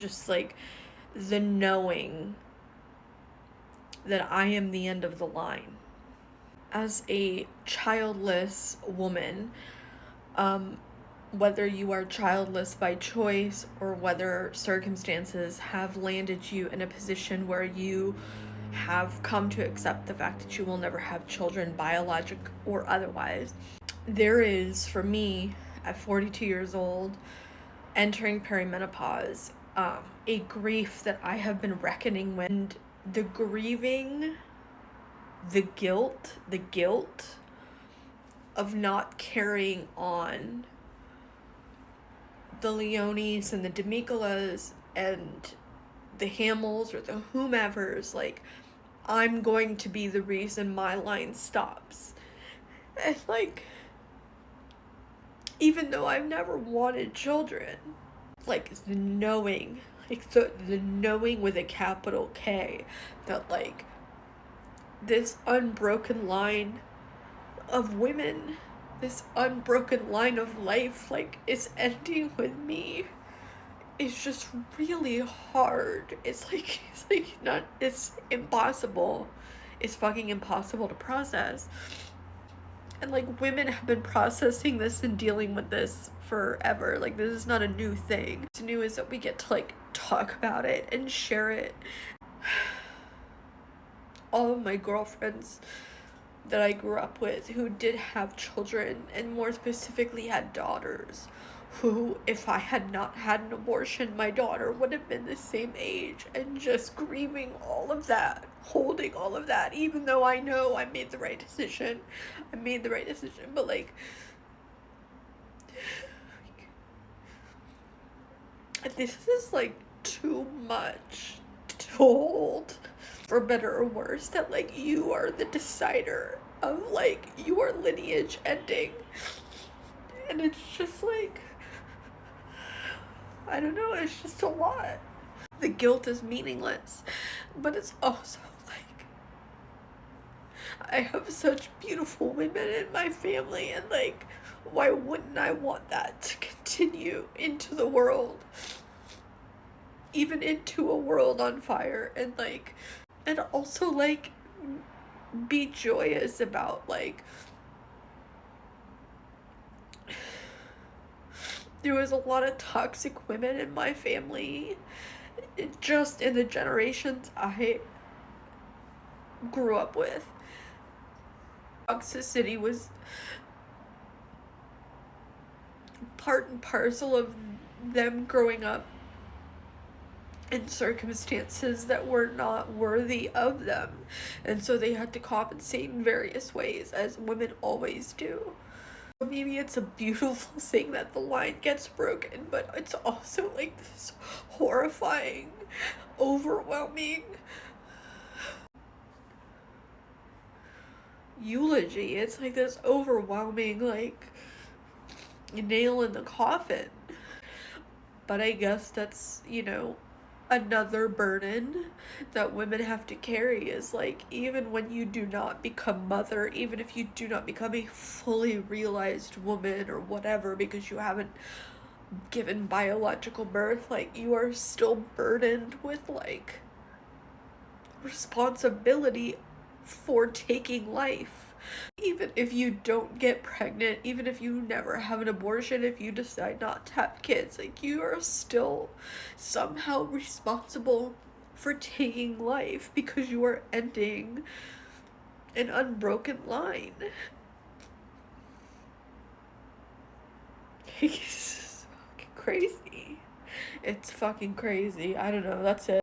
Just like the knowing that I am the end of the line. As a childless woman, whether you are childless by choice or whether circumstances have landed you in a position where you have come to accept the fact that you will never have children, biologic or otherwise, there is, for me, at 42 years old, entering perimenopause, a grief that I have been reckoning with. And the grieving, the guilt of not carrying on the Leonis and the Demicolas and the Hamels or the whomevers, like, I'm going to be the reason my line stops. And like, even though I've never wanted children, like the knowing, like the knowing with a capital K, that like this unbroken line of women, this unbroken line of life, like, is ending with me. It's just really hard. It's impossible. It's fucking impossible to process. And like, women have been processing this and dealing with this forever. Like, this is not a new thing. What's new is that we get to like talk about it and share it. All of my girlfriends that I grew up with who did have children, and more specifically had daughters, who, if I had not had an abortion, my daughter would have been the same age, and just grieving all of that, holding all of that, even though I know I made the right decision. But like, this is like too much to hold. For better or worse, that like you are the decider of like your lineage ending. And it's just like, I don't know, it's just a lot. The guilt is meaningless, but it's also like, I have such beautiful women in my family, and like, why wouldn't I want that to continue into the world, even into a world on fire, and like, and also like be joyous about like, there was a lot of toxic women in my family, just in the generations I grew up with. Toxicity was part and parcel of them growing up in circumstances that were not worthy of them, and so they had to compensate in various ways, as women always do. Maybe it's a beautiful thing that the line gets broken, but it's also like this horrifying, overwhelming eulogy. It's like this overwhelming, like, nail in the coffin. But I guess that's, you know, another burden that women have to carry, is like, even when you do not become mother, even if you do not become a fully realized woman or whatever, because you haven't given biological birth, like, you are still burdened with like responsibility for taking life. Even if you don't get pregnant, even if you never have an abortion, if you decide not to have kids, like, you are still somehow responsible for taking life, because you are ending an unbroken line. It's fucking crazy. It's fucking crazy. I don't know, that's it.